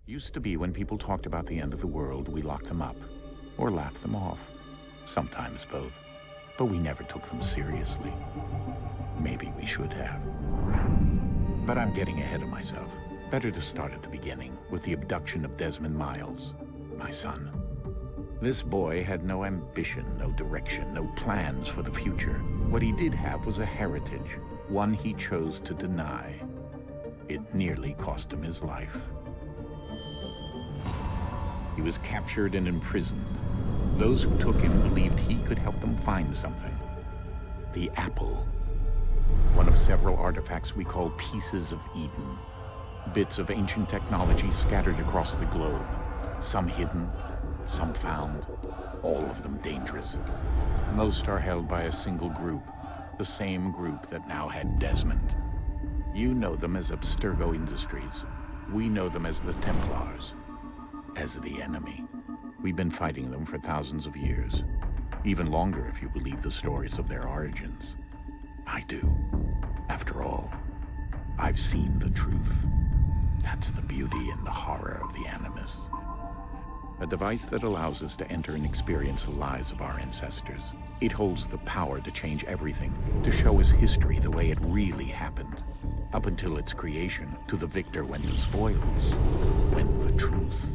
Used to be when people talked about the end of the world, we locked them up. Or laughed them off. Sometimes both. But we never took them seriously. Maybe we should have. But I'm getting ahead of myself. Better to start at the beginning, with the abduction of Desmond Miles, my son. This boy had no ambition, no direction, no plans for the future. What he did have was a heritage, one he chose to deny. It nearly cost him his life. He was captured and imprisoned. Those who took him believed he could help them find something. The apple. One of several artifacts we call Pieces of Eden. Bits of ancient technology scattered across the globe. Some hidden, some found, all of them dangerous. Most are held by a single group, the same group that now had Desmond. You know them as Abstergo Industries. We know them as the Templars. As the enemy. We've been fighting them for thousands of years. Even longer if you believe the stories of their origins. I do. After all, I've seen the truth. That's the beauty and the horror of the Animus. A device that allows us to enter and experience the lives of our ancestors. It holds the power to change everything, to show us history the way it really happened. Up until its creation, to the victor went the spoils, went the truth.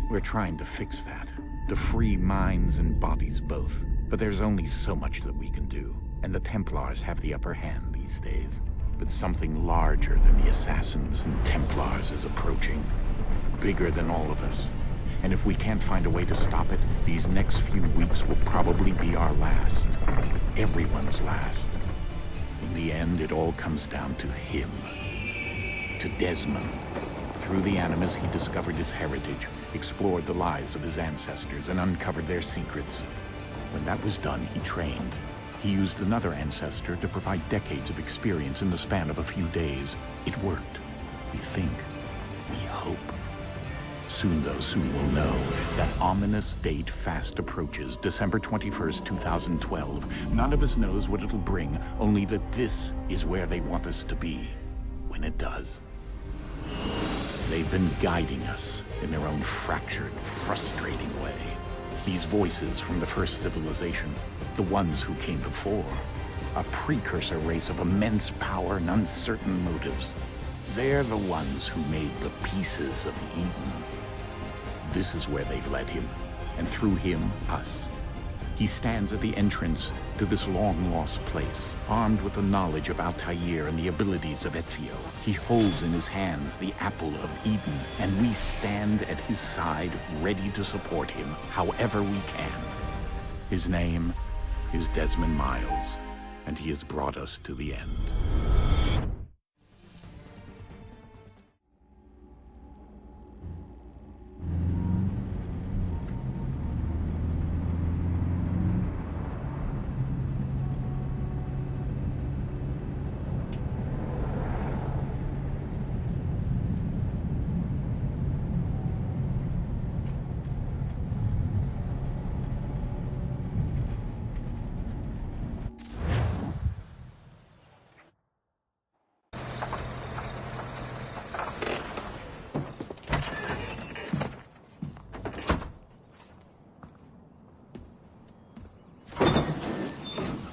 We're trying to fix that, to free minds and bodies both. But there's only so much that we can do, and the Templars have the upper hand these days. But something larger than the Assassins and Templars is approaching. Bigger than all of us. And if we can't find a way to stop it, these next few weeks will probably be our last. Everyone's last. In the end, it all comes down to him. To Desmond. Through the Animus, he discovered his heritage, explored the lives of his ancestors, and uncovered their secrets. When that was done, he trained. He used another ancestor to provide decades of experience in the span of a few days. It worked. We think. We hope. Soon, though, soon we'll know. That ominous date fast approaches, December 21st, 2012. None of us knows what it'll bring, only that this is where they want us to be. When it does. They've been guiding us in their own fractured, frustrating way. These voices from the first civilization, the ones who came before, a precursor race of immense power and uncertain motives. They're the ones who made the Pieces of Eden. This is where they've led him, and through him, us. He stands at the entrance to this long-lost place, armed with the knowledge of Altair and the abilities of Ezio. He holds in his hands the Apple of Eden, and we stand at his side, ready to support him however we can. His name is Desmond Miles, and he has brought us to the end.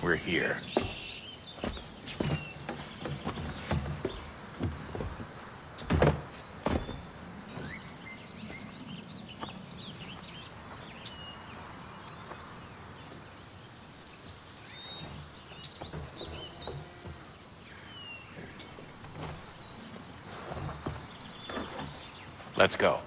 We're here. Let's go.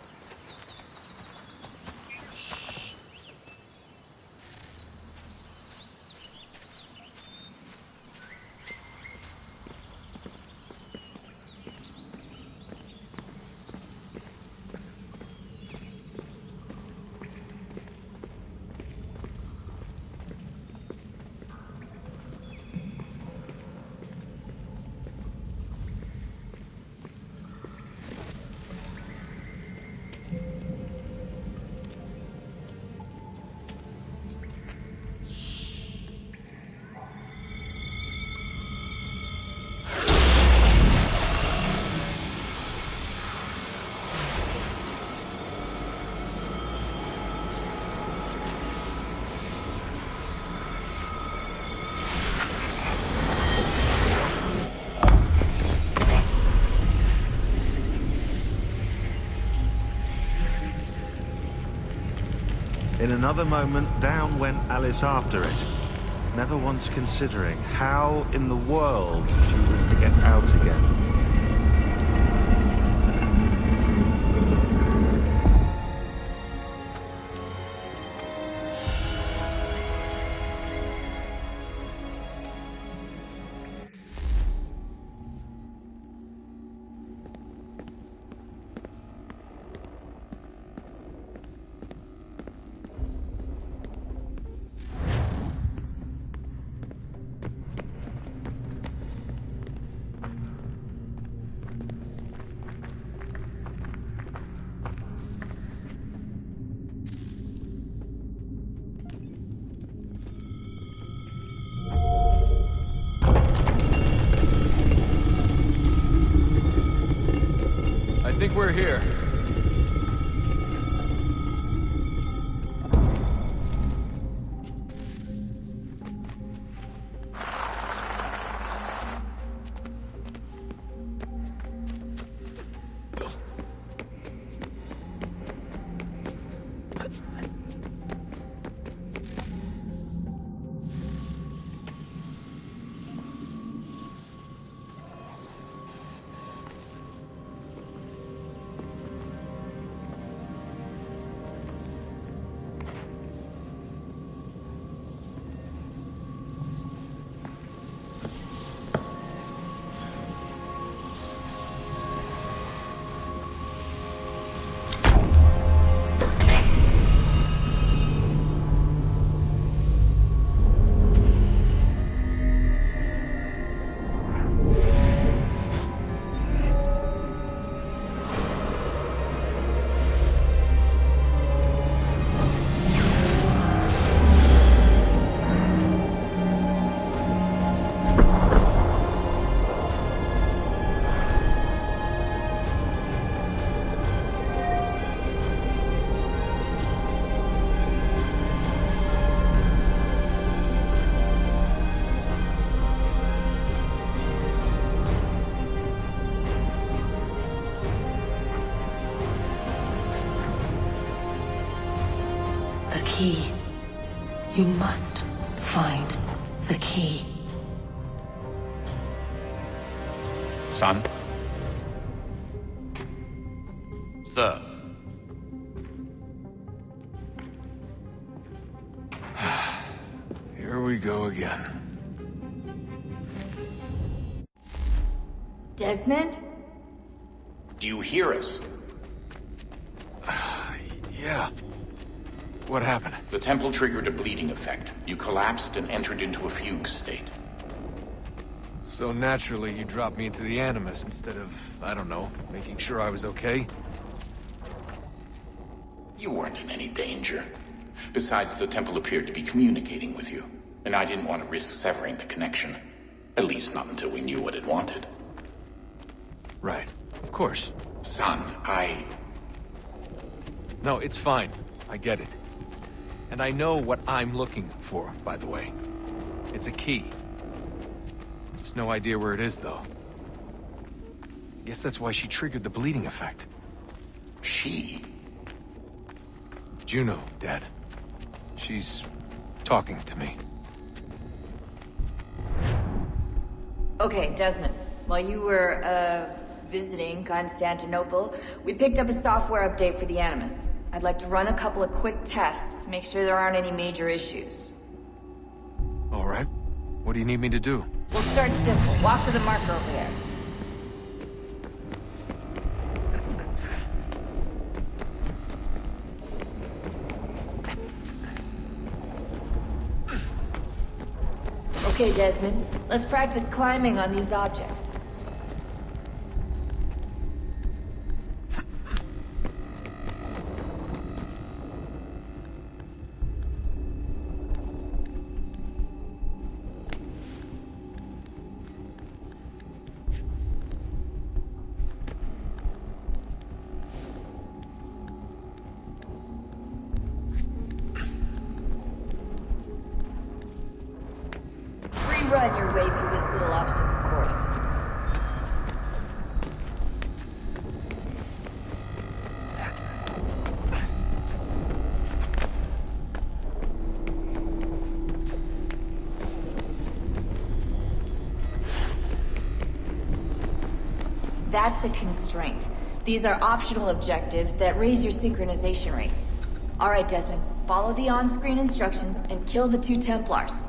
In another moment, down went Alice after it, never once considering how in the world she was to get out again. I think we're here. The key. You must find the key. Son? Sir. Here we go again. Desmond? Do you hear us? Yeah. What happened? The temple triggered a bleeding effect. You collapsed and entered into a fugue state. So naturally, you dropped me into the Animus instead of, I don't know, making sure I was okay? You weren't in any danger. Besides, the temple appeared to be communicating with you, and I didn't want to risk severing the connection. At least not until we knew what it wanted. Right. Of course. Son, No, it's fine. I get it. And I know what I'm looking for, by the way. It's a key. Just no idea where it is, though. Guess that's why she triggered the bleeding effect. She? Juno, Dad. She's talking to me. Okay, Desmond. While you were, visiting Constantinople, we picked up a software update for the Animus. I'd like to run a couple of quick tests, make sure there aren't any major issues. All right. What do you need me to do? We'll start simple. Walk to the marker over there. Okay, Desmond. Let's practice climbing on these objects. Run your way through this little obstacle course. That's a constraint. These are optional objectives that raise your synchronization rate. Alright, Desmond. Follow the on-screen instructions and kill the 2 Templars.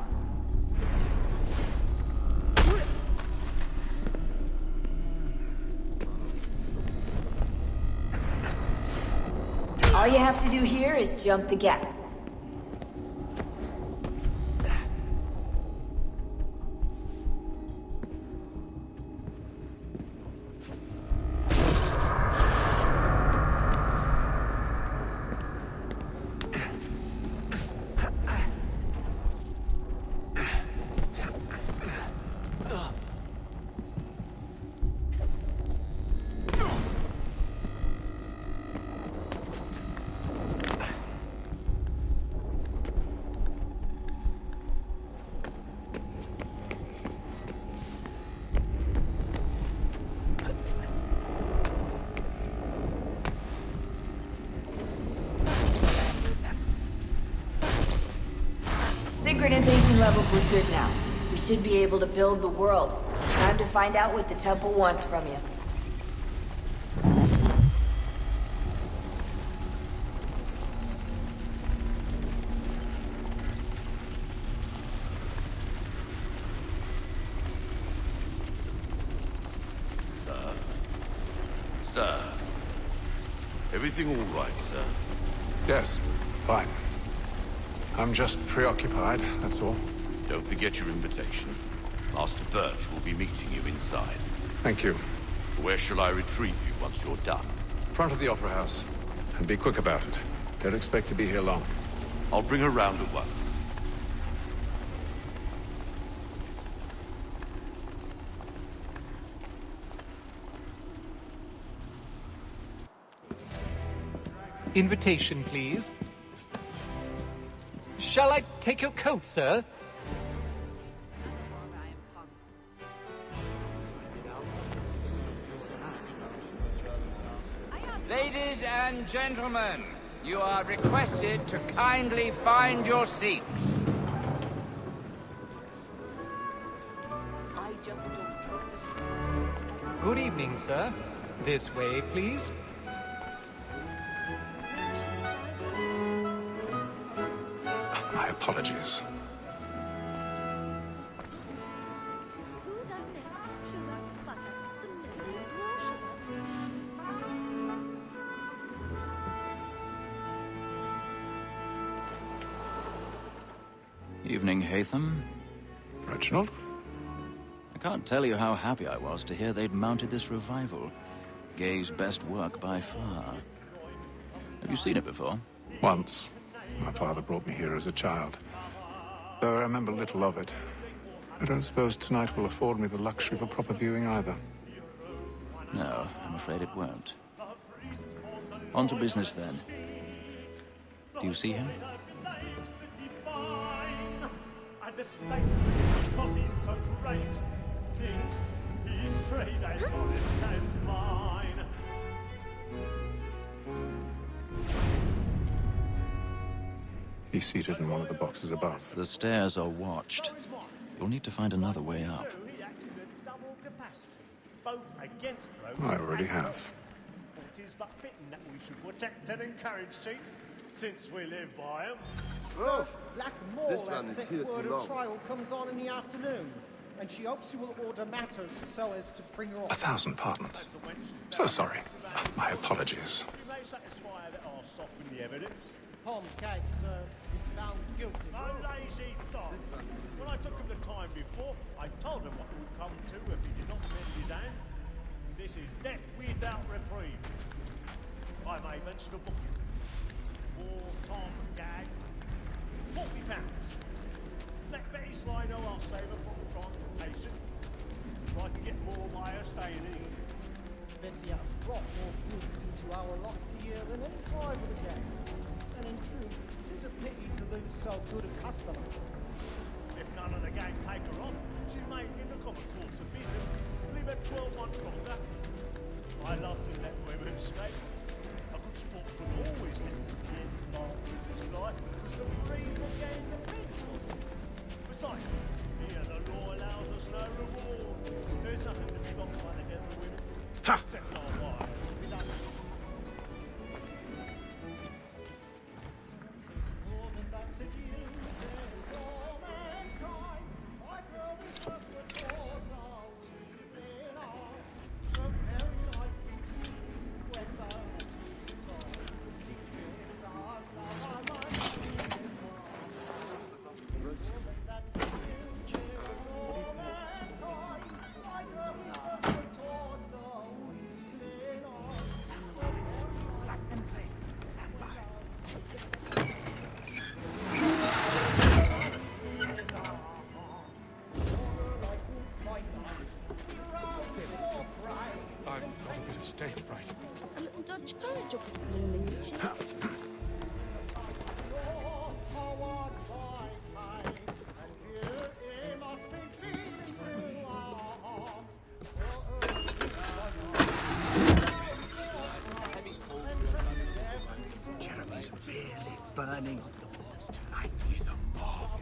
All you have to do here is jump the gap. Synchronization levels look good now. We should be able to build the world. Time to find out what the temple wants from you. Sir. Everything all right, sir? Yes, fine. I'm just preoccupied, that's all. Don't forget your invitation. Master Birch will be meeting you inside. Thank you. Where shall I retrieve you once you're done? Front of the Opera House. And be quick about it. Don't expect to be here long. I'll bring her round at once. Invitation, please. Shall I take your coat, sir? Ladies and gentlemen, you are requested to kindly find your seats. Good evening, sir. This way, please. My apologies. Evening, Haytham. Reginald? I can't tell you how happy I was to hear they'd mounted this revival. Gay's best work by far. Have you seen it before? Once. My father brought me here as a child. Though I remember little of it. I don't suppose tonight will afford me the luxury of a proper viewing either. No, I'm afraid it won't. On to business then. Do you see him? And the stakes because he's so great thinks his trade as honest as mine. He's seated in one of the boxes above. The stairs are watched. You'll need to find another way up. He acts in a double capacity, both against Rose I already and have. it is but fitting that we should protect and encourage cheats, since we live by them. So, Black Mall This one has is sent here word too of long. trial comes on in the afternoon, and she hopes you will order matters so as to bring her off. 1,000 pardons. So sorry. My apologies. We may satisfy that I'll soften the evidence. Tom Gags is found guilty. A lazy dog. When I took him the time before, I told him what it would come to if he did not mend his hand. This is death without reprieve. I may mention a booking. For Tom Gag, £40. Let Betty Sly know I'll save her from transportation. So I can get more by her staying in. Betty has brought more goods into our lot a year than any five of the gang. And in truth, it is a pity to lose so good a customer. If none of the gang take her on, she may, in the common course of business, leave her 12 months longer. I love to let women escape. A good sportsman always lets the end of our business life as the breed of gang depends on. Besides, here the law allows us no reward. There's nothing to be got by the death of women. Ha! Jeremy's really burning up the boards tonight. He's a marvel.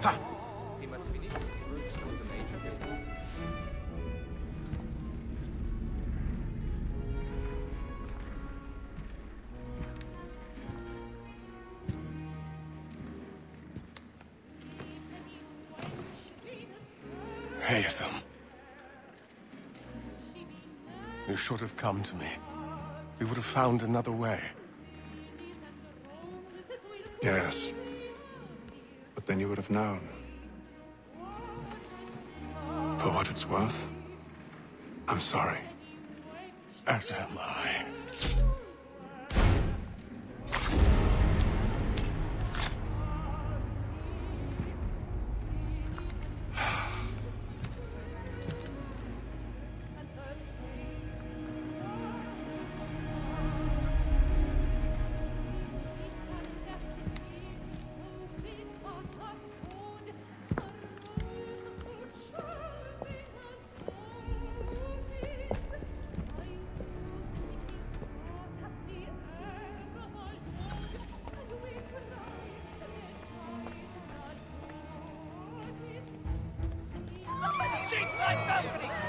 Ha! Haytham. You should have come to me. We would have found another way. Yes. But then you would have known. For what it's worth, I'm sorry. As am I.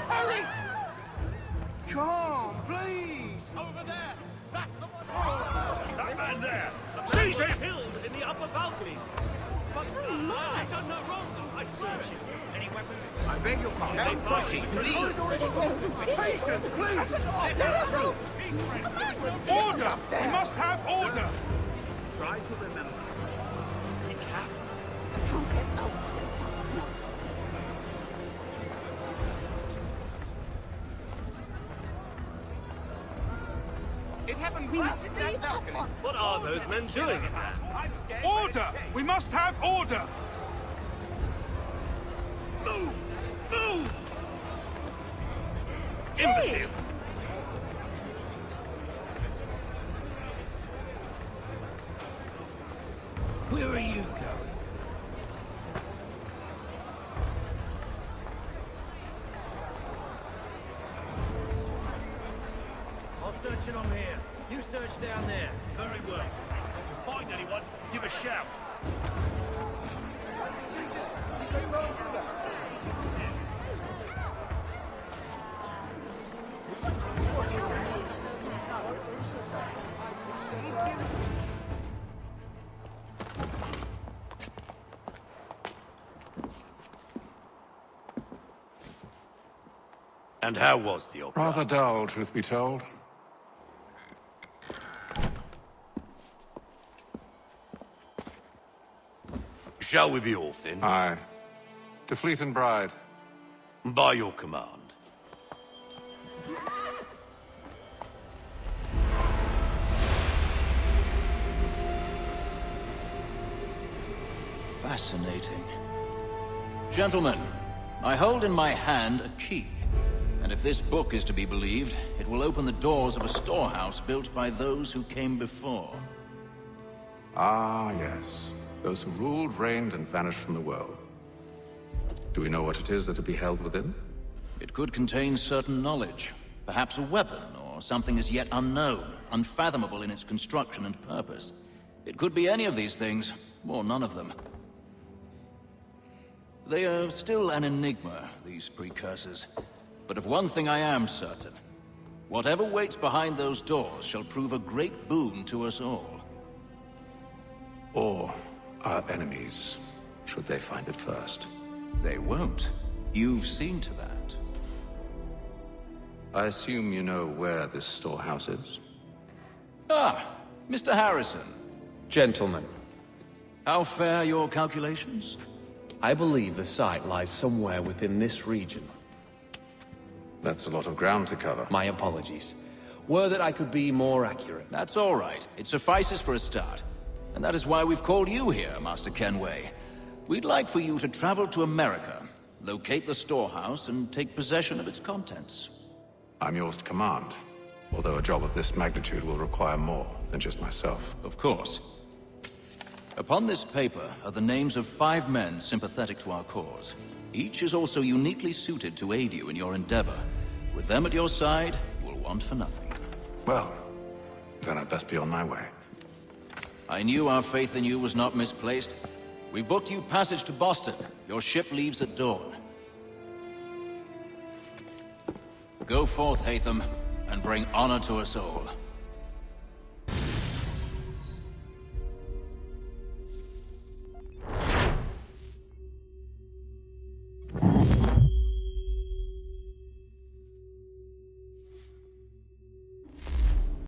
Hurry! Come, please! Over there! Back the one! That man there! Seize him! Killed in the upper balconies! But I've done no wrong, I swear it. Any weapons? I beg your pardon. Don't push it, please! Patience, please! Order! We must have order! Try to remember. Be careful. It happened right at that balcony. What are those men doing in there? Order! We must have order! Move! Move! Imbecile! Where are you going? I'll search it on here. You search down there. Very well. If you find anyone, give a shout. And how was the opera? Rather dull, truth be told. Shall we be off then? Aye. To Fleet and Bride. By your command. Fascinating. Gentlemen, I hold in my hand a key. And if this book is to be believed, it will open the doors of a storehouse built by those who came before. Ah, yes. Those who ruled, reigned, and vanished from the world. Do we know what it is that will be held within? It could contain certain knowledge. Perhaps a weapon, or something as yet unknown, unfathomable in its construction and purpose. It could be any of these things, or none of them. They are still an enigma, these precursors. But of one thing I am certain. Whatever waits behind those doors shall prove a great boon to us all. Or our enemies, should they find it first. They won't. You've seen to that. I assume you know where this storehouse is? Ah, Mr. Harrison. Gentlemen, How fare your calculations? I believe the site lies somewhere within this region. That's a lot of ground to cover. My apologies. Were that I could be more accurate. That's all right. It suffices for a start. And that is why we've called you here, Master Kenway. We'd like for you to travel to America, locate the storehouse, and take possession of its contents. I'm yours to command, although a job of this magnitude will require more than just myself. Of course. Upon this paper are the names of 5 men sympathetic to our cause. Each is also uniquely suited to aid you in your endeavor. With them at your side, you will want for nothing. Well, then I'd best be on my way. I knew our faith in you was not misplaced. We've booked you passage to Boston. Your ship leaves at dawn. Go forth, Hatham, and bring honor to us all.